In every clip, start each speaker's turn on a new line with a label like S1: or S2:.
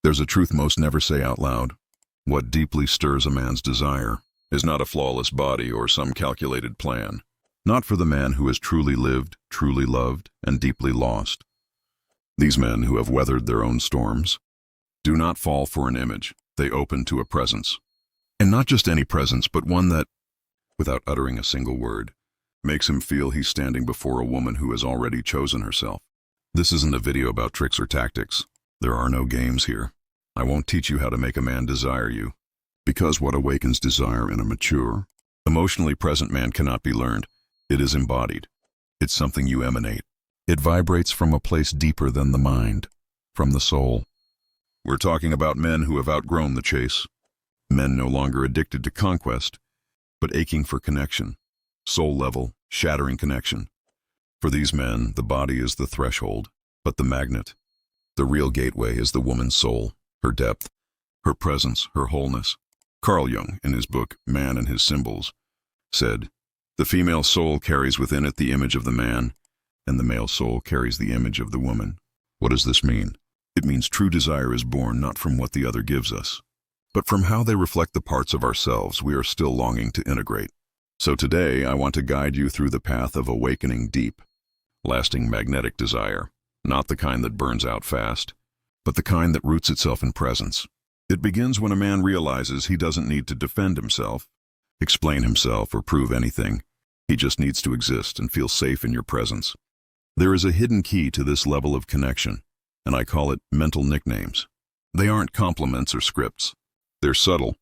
S1: There's a truth most never say out loud. What deeply stirs a man's desire is not a flawless body or some calculated plan. Not for the man who has truly lived, truly loved, and deeply lost. These men who have weathered their own storms do not fall for an image. They open to a presence. And not just any presence, but one that, without uttering a single word, makes him feel he's standing before a woman who has already chosen herself. This isn't a video about tricks or tactics. There are no games here. I won't teach you how to make a man desire you, because what awakens desire in a mature, emotionally present man cannot be learned. It is embodied. It's something you emanate. It vibrates from a place deeper than the mind, from the soul. We're talking about men who have outgrown the chase. Men no longer addicted to conquest, but aching for connection. Soul-level, shattering connection. For these men, the body is the threshold, but the magnet. The real gateway is the woman's soul, her depth, her presence, her wholeness. Carl Jung, in his book, Man and His Symbols, said, "The female soul carries within it the image of the man, and the male soul carries the image of the woman." What does this mean? It means true desire is born not from what the other gives us, but from how they reflect the parts of ourselves we are still longing to integrate. So today, I want to guide you through the path of awakening deep, lasting magnetic desire, not the kind that burns out fast, but the kind that roots itself in presence. It begins when a man realizes he doesn't need to defend himself, explain himself, or prove anything. He just needs to exist and feel safe in your presence. There is a hidden key to this level of connection, and I call it mental nicknames. They aren't compliments or scripts. They're subtle,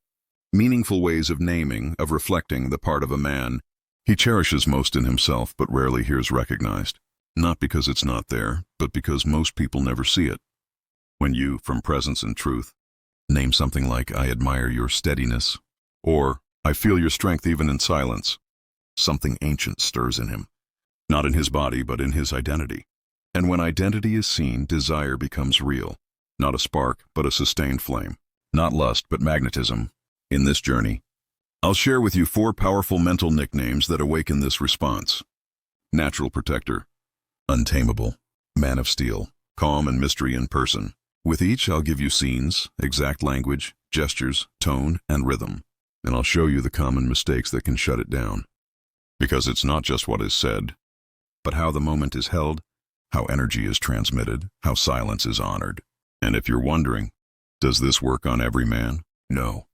S1: meaningful ways of naming, of reflecting the part of a man he cherishes most in himself but rarely hears recognized. Not because it's not there, but because most people never see it. When you, from presence and truth, name something like, "I admire your steadiness," or "I feel your strength even in silence," something ancient stirs in him. Not in his body, but in his identity. And when identity is seen, desire becomes real. Not a spark, but a sustained flame. Not lust, but magnetism. In this journey, I'll share with you 4 powerful mental nicknames that awaken this response. Natural protector, untamable, man of steel, calm and mystery in person. With each, I'll give you scenes, exact language, gestures, tone, and rhythm. And I'll show you the common mistakes that can shut it down. Because it's not just what is said, but how the moment is held, how energy is transmitted, how silence is honored. And if you're wondering, does this work on every man? No.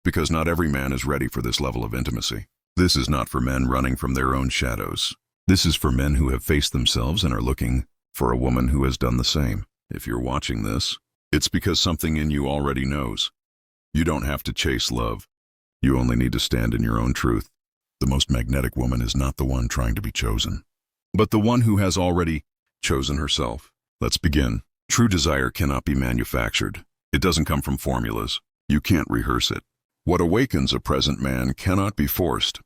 S1: Because not every man is ready for this level of intimacy. This is not for men running from their own shadows. This is for men who have faced themselves and are looking for a woman who has done the same. If you're watching this, it's because something in you already knows. You don't have to chase love. You only need to stand in your own truth. The most magnetic woman is not the one trying to be chosen, but the one who has already chosen herself. Let's begin. True desire cannot be manufactured. It doesn't come from formulas. You can't rehearse it. What awakens a present man cannot be forced.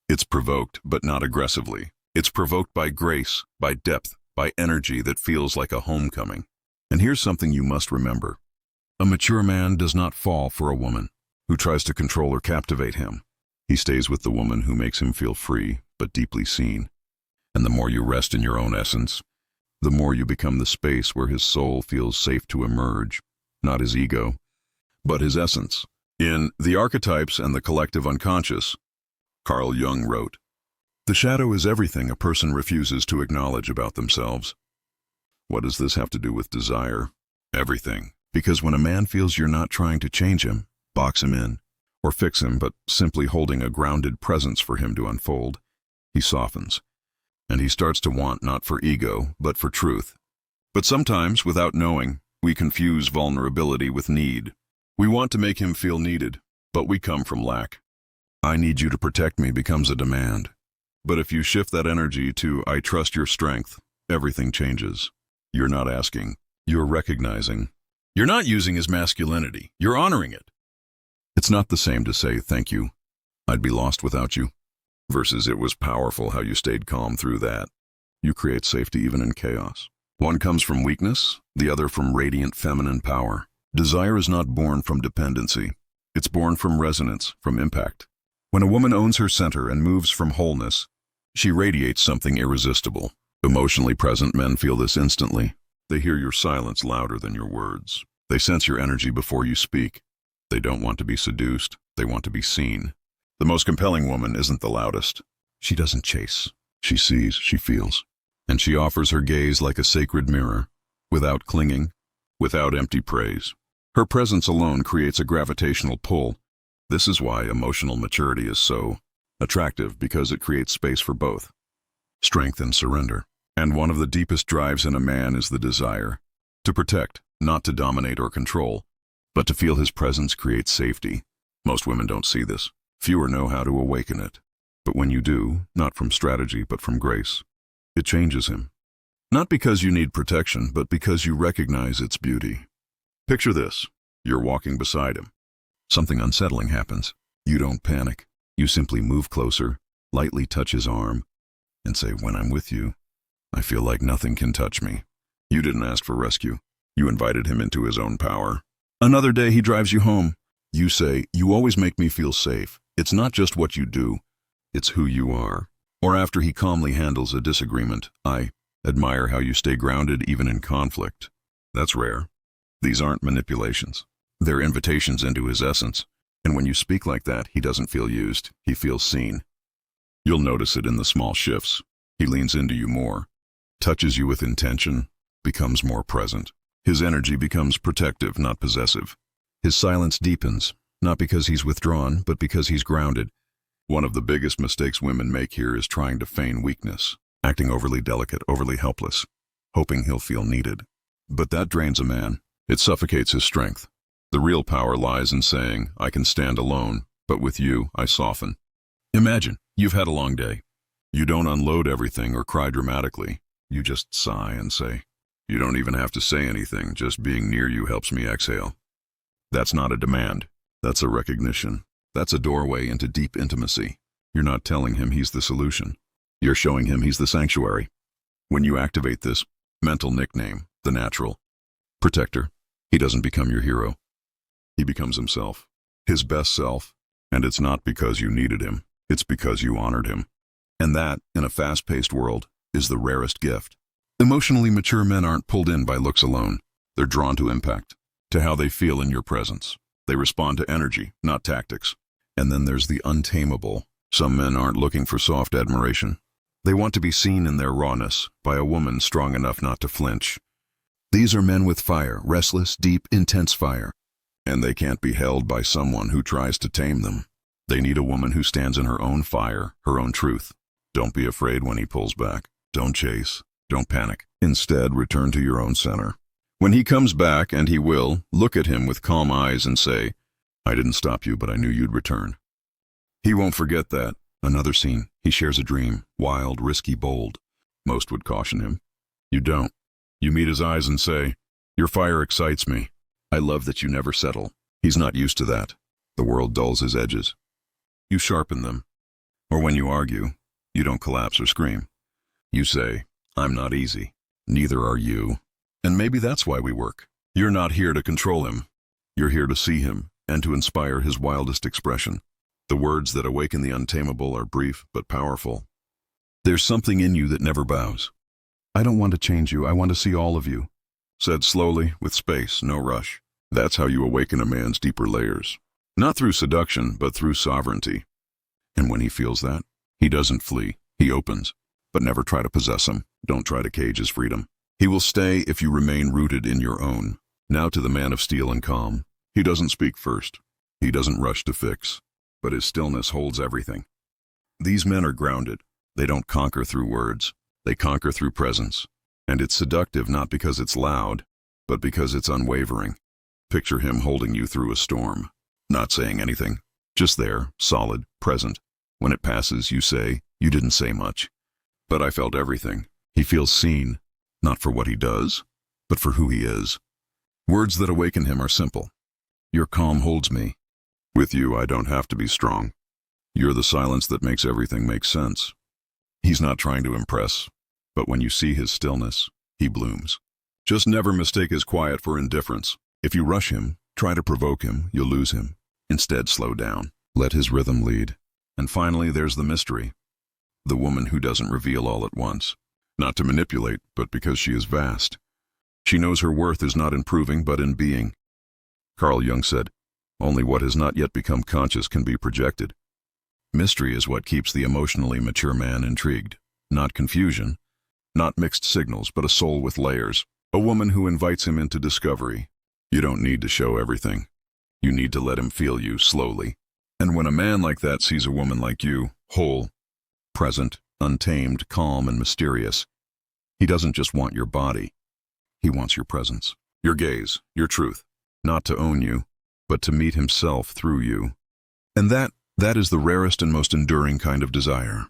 S1: It's provoked, but not aggressively. It's provoked by grace, by depth, by energy that feels like a homecoming. And here's something you must remember. A mature man does not fall for a woman who tries to control or captivate him. He stays with the woman who makes him feel free, but deeply seen. And the more you rest in your own essence, the more you become the space where his soul feels safe to emerge, not his ego, but his essence. In The Archetypes and the Collective Unconscious, Carl Jung wrote, "The shadow is everything a person refuses to acknowledge about themselves." What does this have to do with desire? Everything. Because when a man feels you're not trying to change him, box him in, or fix him, but simply holding a grounded presence for him to unfold, he softens. And he starts to want not for ego, but for truth. But sometimes, without knowing, we confuse vulnerability with need. We want to make him feel needed, but we come from lack. "I need you to protect me" becomes a demand. But if you shift that energy to "I trust your strength," everything changes. You're not asking, you're recognizing. You're not using his masculinity, you're honoring it. It's not the same to say, "Thank you, I'd be lost without you," versus "It was powerful how you stayed calm through that." You create safety even in chaos. One comes from weakness, the other from radiant feminine power. Desire is not born from dependency. It's born from resonance, from impact. When a woman owns her center and moves from wholeness, she radiates something irresistible. Emotionally present men feel this instantly. They hear your silence louder than your words. They sense your energy before you speak. They don't want to be seduced. They want to be seen. The most compelling woman isn't the loudest. She doesn't chase. She sees, she feels. And she offers her gaze like a sacred mirror, without clinging, without empty praise. Her presence alone creates a gravitational pull. This is why emotional maturity is so attractive, because it creates space for both strength and surrender. And one of the deepest drives in a man is the desire to protect, not to dominate or control, but to feel his presence creates safety. Most women don't see this. Fewer know how to awaken it. But when you do, not from strategy but from grace, it changes him. Not because you need protection, but because you recognize its beauty. Picture this. You're walking beside him. Something unsettling happens. You don't panic. You simply move closer, lightly touch his arm, and say, "When I'm with you, I feel like nothing can touch me." You didn't ask for rescue. You invited him into his own power. Another day he drives you home. You say, "You always make me feel safe." It's not just what you do, it's who you are. Or after he calmly handles a disagreement, "I admire how you stay grounded even in conflict." That's rare. These aren't manipulations. They're invitations into his essence. And when you speak like that, he doesn't feel used. He feels seen. You'll notice it in the small shifts. He leans into you more, touches you with intention, becomes more present. His energy becomes protective, not possessive. His silence deepens, not because he's withdrawn, but because he's grounded. One of the biggest mistakes women make here is trying to feign weakness, acting overly delicate, overly helpless, hoping he'll feel needed. But that drains a man. It suffocates his strength. The real power lies in saying, "I can stand alone, but with you, I soften." Imagine, you've had a long day. You don't unload everything or cry dramatically. You just sigh and say, "You don't even have to say anything, just being near you helps me exhale." That's not a demand. That's a recognition. That's a doorway into deep intimacy. You're not telling him he's the solution. You're showing him he's the sanctuary. When you activate this mental nickname, the natural protector, he doesn't become your hero. He becomes himself, his best self. And it's not because you needed him. It's because you honored him. And that, in a fast-paced world, is the rarest gift. Emotionally mature men aren't pulled in by looks alone. They're drawn to impact, to how they feel in your presence. They respond to energy, not tactics. And then there's the untamable. Some men aren't looking for soft admiration. They want to be seen in their rawness by a woman strong enough not to flinch. These are men with fire, restless, deep, intense fire. And they can't be held by someone who tries to tame them. They need a woman who stands in her own fire, her own truth. Don't be afraid when he pulls back. Don't chase. Don't panic. Instead, return to your own center. When he comes back, and he will, look at him with calm eyes and say, "I didn't stop you, but I knew you'd return." He won't forget that. Another scene. He shares a dream. Wild, risky, bold. Most would caution him. You don't. You meet his eyes and say, "Your fire excites me. I love that you never settle." He's not used to that. The world dulls his edges. You sharpen them. Or when you argue, you don't collapse or scream. You say, "I'm not easy. Neither are you." And maybe that's why we work. You're not here to control him. You're here to see him and to inspire his wildest expression. The words that awaken the untamable are brief but powerful. "There's something in you that never bows. I don't want to change you. I want to see all of you." Said slowly, with space, no rush. That's how you awaken a man's deeper layers. Not through seduction, but through sovereignty. And when he feels that, he doesn't flee. He opens. But never try to possess him. Don't try to cage his freedom. He will stay if you remain rooted in your own. Now to the man of steel and calm. He doesn't speak first. He doesn't rush to fix. But his stillness holds everything. These men are grounded. They don't conquer through words. They conquer through presence. And it's seductive not because it's loud, but because it's unwavering. Picture him holding you through a storm. Not saying anything. Just there, solid, present. When it passes, you say, "You didn't say much. But I felt everything." He feels seen, not for what he does, but for who he is. Words that awaken him are simple. "Your calm holds me. With you, I don't have to be strong. You're the silence that makes everything make sense." He's not trying to impress, but when you see his stillness, he blooms. Just never mistake his quiet for indifference. If you rush him, try to provoke him, you'll lose him. Instead, slow down. Let his rhythm lead. And finally, there's the mystery. The woman who doesn't reveal all at once. Not to manipulate, but because she is vast. She knows her worth is not in proving, but in being. Carl Jung said, "Only what has not yet become conscious can be projected." Mystery is what keeps the emotionally mature man intrigued. Not confusion, not mixed signals, but a soul with layers. A woman who invites him into discovery. You don't need to show everything. You need to let him feel you slowly. And when a man like that sees a woman like you, whole, present, untamed, calm, and mysterious, he doesn't just want your body. He wants your presence, your gaze, your truth. Not to own you, but to meet himself through you. And that is the rarest and most enduring kind of desire.